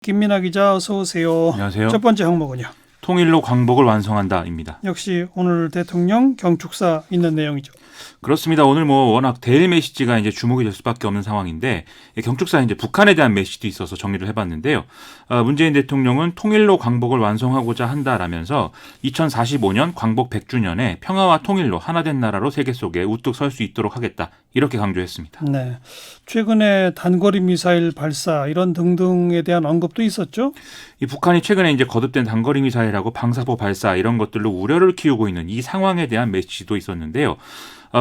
김민하 기자 어서 오세요. 안녕하세요. 첫 번째 항목은요. 통일로 광복을 완성한다입니다. 역시 오늘 대통령 경축사 있는 내용이죠. 그렇습니다. 오늘 워낙 대일 메시지가 이제 주목이 될 수밖에 없는 상황인데 경축사에 이제 북한에 대한 메시지도 있어서 정리를 해봤는데요. 문재인 대통령은 통일로 광복을 완성하고자 한다라면서 2045년 광복 100주년에 평화와 통일로 하나된 나라로 세계 속에 우뚝 설 수 있도록 하겠다. 이렇게 강조했습니다. 네. 최근에 단거리 미사일 발사 이런 등등에 대한 언급도 있었죠. 이 북한이 최근에 이제 거듭된 단거리 미사일하고 방사포 발사 이런 것들로 우려를 키우고 있는 이 상황에 대한 메시지도 있었는데요.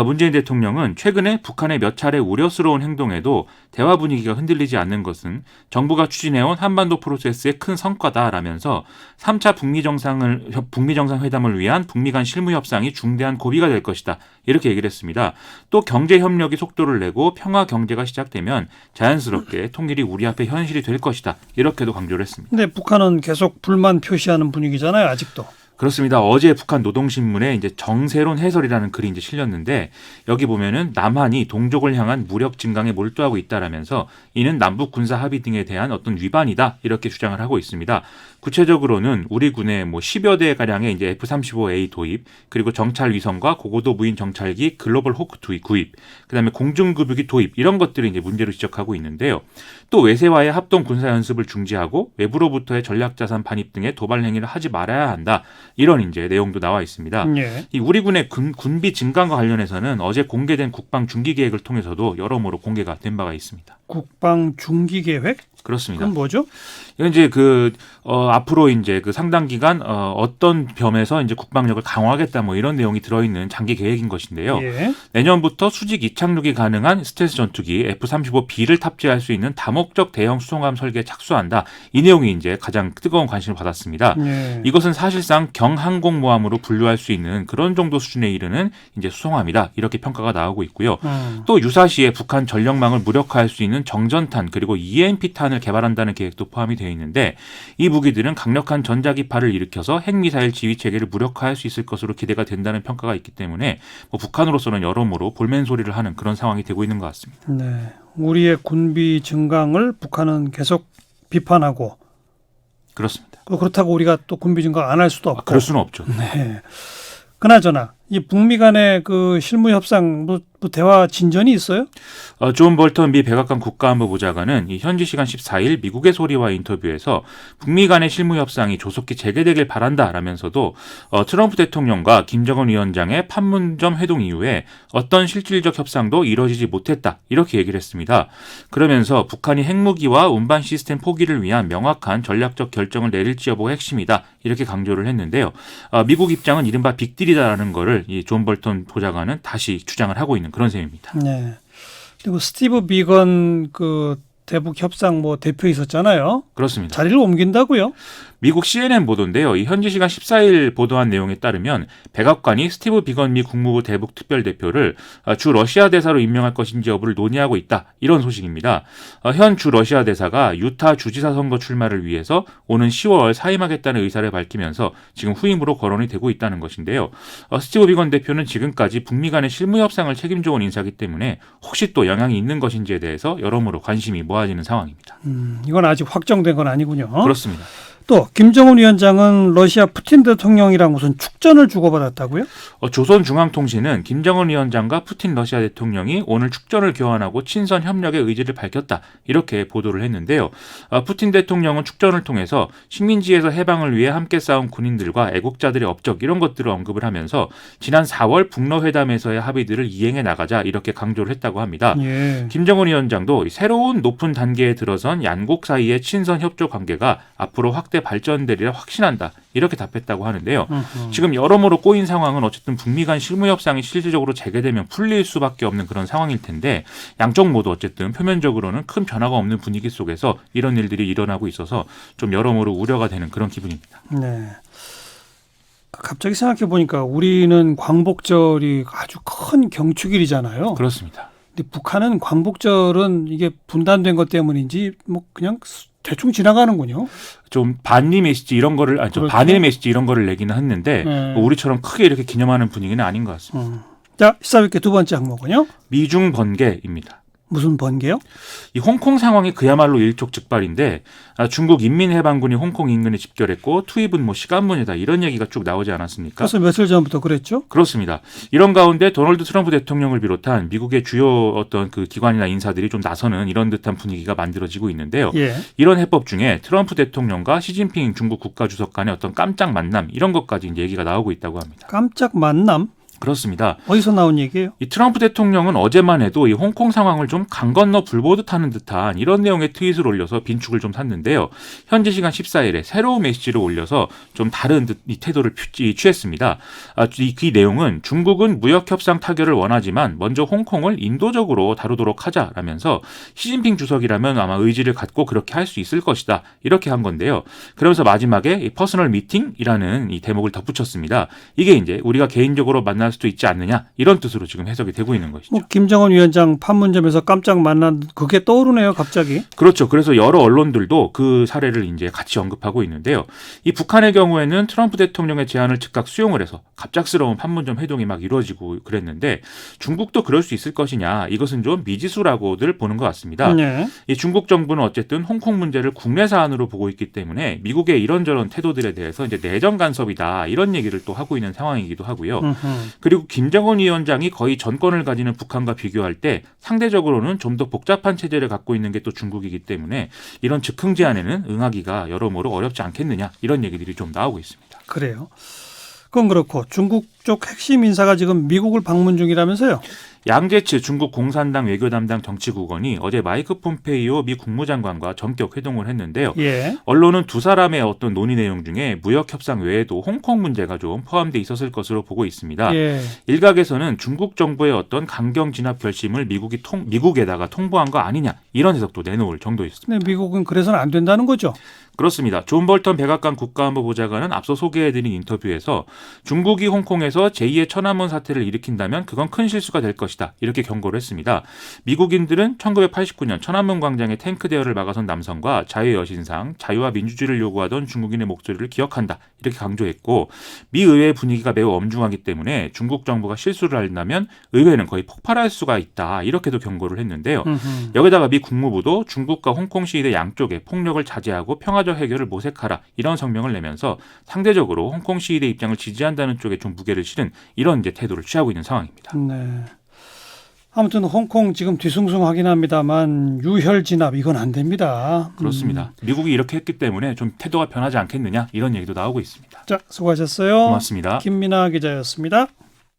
문재인 대통령은 최근에 북한의 몇 차례 우려스러운 행동에도 대화 분위기가 흔들리지 않는 것은 정부가 추진해온 한반도 프로세스의 큰 성과다라면서 3차 북미 정상회담을 위한 북미 간 실무 협상이 중대한 고비가 될 것이다. 이렇게 얘기를 했습니다. 또 경제 협력이 속도를 내고 평화 경제가 시작되면 자연스럽게 통일이 우리 앞에 현실이 될 것이다. 이렇게도 강조를 했습니다. 근데 북한은 계속 불만 표시하는 분위기잖아요, 아직도. 그렇습니다. 어제 북한 노동신문에 이제 정세론 해설이라는 글이 이제 실렸는데 여기 보면은 남한이 동족을 향한 무력 증강에 몰두하고 있다라면서 이는 남북 군사 합의 등에 대한 어떤 위반이다 이렇게 주장을 하고 있습니다. 구체적으로는 우리 군의 10여 대 가량의 이제 F-35A 도입, 그리고 정찰 위성과 고고도 무인 정찰기 글로벌 호크 구입, 그다음에 공중급유기 도입 이런 것들을 이제 문제로 지적하고 있는데요. 또 외세와의 합동 군사 연습을 중지하고 외부로부터의 전략 자산 반입 등의 도발 행위를 하지 말아야 한다. 이런 이제 내용도 나와 있습니다. 예. 이 우리 군의 군비 증강과 관련해서는 어제 공개된 국방 중기 계획을 통해서도 여러모로 공개가 된 바가 있습니다. 국방 중기 계획? 그렇습니다. 그건 뭐죠? 이건 이제 앞으로 이제 상당 기간 어떤 범에서 이제 국방력을 강화하겠다 이런 내용이 들어있는 장기 계획인 것인데요. 예. 내년부터 수직 이착륙이 가능한 스텔스 전투기 F-35B를 탑재할 수 있는 다목적 대형 수송함 설계에 착수한다. 이 내용이 이제 가장 뜨거운 관심을 받았습니다. 예. 이것은 사실상 경항공모함으로 분류할 수 있는 그런 정도 수준에 이르는 이제 수송함이다. 이렇게 평가가 나오고 있고요. 또 유사시에 북한 전력망을 무력화할 수 있는 정전탄 그리고 EMP탄을 개발한다는 계획도 포함이 되어 있는데 이 무기들은 강력한 전자기파를 일으켜서 핵미사일 지휘 체계를 무력화할 수 있을 것으로 기대가 된다는 평가가 있기 때문에 북한으로서는 여러모로 볼멘소리를 하는 그런 상황이 되고 있는 것 같습니다. 네. 우리의 군비 증강을 북한은 계속 비판하고 그렇습니다. 그렇다고 우리가 또 군비 증강 안 할 수도 없고. 그럴 수는 없죠. 네. 그나저나 이 북미 간의 실무 협상 대화 진전이 있어요? 존 볼턴 미 백악관 국가안보보좌관은 현지 시간 14일 미국의 소리와 인터뷰에서 북미 간의 실무 협상이 조속히 재개되길 바란다라면서도 트럼프 대통령과 김정은 위원장의 판문점 회동 이후에 어떤 실질적 협상도 이뤄지지 못했다 이렇게 얘기를 했습니다. 그러면서 북한이 핵무기와 운반 시스템 포기를 위한 명확한 전략적 결정을 내릴지 여부가 핵심이다 이렇게 강조를 했는데요. 미국 입장은 이른바 빅딜이다라는 거를 이 존 볼턴 보좌관은 다시 주장을 하고 있는 그런 셈입니다. 네. 그리고 스티브 비건 대북 협상 대표 있었잖아요. 그렇습니다. 자리를 옮긴다고요? 미국 CNN 보도인데요. 이 현지 시간 14일 보도한 내용에 따르면 백악관이 스티브 비건 미 국무부 대북 특별대표를 주 러시아 대사로 임명할 것인지 여부를 논의하고 있다. 이런 소식입니다. 현 주 러시아 대사가 유타 주지사 선거 출마를 위해서 오는 10월 사임하겠다는 의사를 밝히면서 지금 후임으로 거론이 되고 있다는 것인데요. 스티브 비건 대표는 지금까지 북미 간의 실무 협상을 책임져온 인사이기 때문에 혹시 또 영향이 있는 것인지에 대해서 여러모로 관심이 모아지는 상황입니다. 이건 아직 확정된 건 아니군요. 그렇습니다. 또 김정은 위원장은 러시아 푸틴 대통령이랑 무슨 축전을 주고받았다고요? 조선중앙통신은 김정은 위원장과 푸틴 러시아 대통령이 오늘 축전을 교환하고 친선 협력의 의지를 밝혔다. 이렇게 보도를 했는데요. 푸틴 대통령은 축전을 통해서 식민지에서 해방을 위해 함께 싸운 군인들과 애국자들의 업적 이런 것들을 언급을 하면서 지난 4월 북러회담에서의 합의들을 이행해 나가자 이렇게 강조를 했다고 합니다. 예. 김정은 위원장도 새로운 높은 단계에 들어선 양국 사이의 친선 협조 관계가 앞으로 확대 발전되리라 확신한다. 이렇게 답했다고 하는데요. 지금 여러모로 꼬인 상황은 어쨌든 북미 간 실무 협상이 실질적으로 재개되면 풀릴 수밖에 없는 그런 상황일 텐데 양쪽 모두 어쨌든 표면적으로는 큰 변화가 없는 분위기 속에서 이런 일들이 일어나고 있어서 좀 여러모로 우려가 되는 그런 기분입니다. 네. 갑자기 생각해 보니까 우리는 광복절이 아주 큰 경축일이잖아요. 그렇습니다. 근데 북한은 광복절은 이게 분단된 것 때문인지 그냥 대충 지나가는군요. 좀 반리 메시지 이런 거를 그렇죠. 반일 메시지 이런 거를 내기는 했는데 우리처럼 크게 이렇게 기념하는 분위기는 아닌 것 같습니다. 자, 시사회계 두 번째 항목은요. 미중 번개입니다. 무슨 번개요? 이 홍콩 상황이 그야말로 일촉즉발인데 중국 인민해방군이 홍콩 인근에 집결했고 투입은 뭐 시간 문제다 이런 얘기가 쭉 나오지 않았습니까? 그래서 며칠 전부터 그랬죠? 그렇습니다. 이런 가운데 도널드 트럼프 대통령을 비롯한 미국의 주요 어떤 그 기관이나 인사들이 좀 나서는 이런 듯한 분위기가 만들어지고 있는데요. 예. 이런 해법 중에 트럼프 대통령과 시진핑 중국 국가주석 간의 어떤 깜짝 만남 이런 것까지 이제 얘기가 나오고 있다고 합니다. 깜짝 만남? 그렇습니다. 어디서 나온 얘기예요? 이 트럼프 대통령은 어제만 해도 이 홍콩 상황을 좀 강 건너 불 보듯 하는 듯한 이런 내용의 트윗을 올려서 빈축을 좀 샀는데요. 현지 시간 14일에 새로운 메시지를 올려서 좀 다른 이 태도를 취했습니다. 이 내용은 중국은 무역협상 타결을 원하지만 먼저 홍콩을 인도적으로 다루도록 하자라면서 시진핑 주석이라면 아마 의지를 갖고 그렇게 할 수 있을 것이다. 이렇게 한 건데요. 그러면서 마지막에 이 퍼스널 미팅이라는 이 대목을 덧붙였습니다. 이게 이제 우리가 개인적으로 만날 수도 있지 않느냐 이런 뜻으로 지금 해석이 되고 있는 것이죠. 뭐 김정은 위원장 판문점에서 깜짝 만난 그게 떠오르네요, 갑자기. 그렇죠. 그래서 여러 언론들도 그 사례를 이제 같이 언급하고 있는데요. 이 북한의 경우에는 트럼프 대통령의 제안을 즉각 수용을 해서 갑작스러운 판문점 회동이 막 이루어지고 그랬는데 중국도 그럴 수 있을 것이냐 이것은 좀 미지수라고들 보는 것 같습니다. 네. 이 중국 정부는 어쨌든 홍콩 문제를 국내 사안으로 보고 있기 때문에 미국의 이런저런 태도들에 대해서 이제 내정 간섭이다 이런 얘기를 또 하고 있는 상황이기도 하고요. 그리고 김정은 위원장이 거의 전권을 가지는 북한과 비교할 때 상대적으로는 좀 더 복잡한 체제를 갖고 있는 게 또 중국이기 때문에 이런 즉흥 제안에는 응하기가 여러모로 어렵지 않겠느냐 이런 얘기들이 좀 나오고 있습니다. 그래요. 그건 그렇고 중국 쪽 핵심 인사가 지금 미국을 방문 중이라면서요? 양제츠 중국 공산당 외교 담당 정치국원이 어제 마이크 폼페이오 미 국무장관과 전격 회동을 했는데요. 예. 언론은 두 사람의 어떤 논의 내용 중에 무역 협상 외에도 홍콩 문제가 좀 포함돼 있었을 것으로 보고 있습니다. 예. 일각에서는 중국 정부의 어떤 강경 진압 결심을 미국에다가 통보한 거 아니냐 이런 해석도 내놓을 정도였습니다. 근데 미국은 그래서는 안 된다는 거죠? 그렇습니다. 존 볼턴 백악관 국가안보 보좌관은 앞서 소개해드린 인터뷰에서 중국이 홍콩에서 제2의 천안문 사태를 일으킨다면 그건 큰 실수가 될 것이다. 이렇게 경고를 했습니다. 미국인들은 1989년 천안문 광장의 탱크 대열을 막아선 남성과 자유의 여신상, 자유와 민주주의를 요구하던 중국인의 목소리를 기억한다. 이렇게 강조했고 미 의회의 분위기가 매우 엄중하기 때문에 중국 정부가 실수를 한다면 의회는 거의 폭발할 수가 있다. 이렇게도 경고를 했는데요. 여기다가 미 국무부도 중국과 홍콩 시위대 양쪽에 폭력을 자제하고 평화적 해결을 모색하라 이런 성명을 내면서 상대적으로 홍콩 시위대 입장을 지지한다는 쪽에 좀 무게를 실은 이런 이제 태도를 취하고 있는 상황입니다. 네. 아무튼 홍콩 지금 뒤숭숭하긴 합니다만 유혈 진압 이건 안 됩니다. 그렇습니다. 미국이 이렇게 했기 때문에 좀 태도가 변하지 않겠느냐 이런 얘기도 나오고 있습니다. 자, 수고하셨어요. 고맙습니다. 김민아 기자였습니다.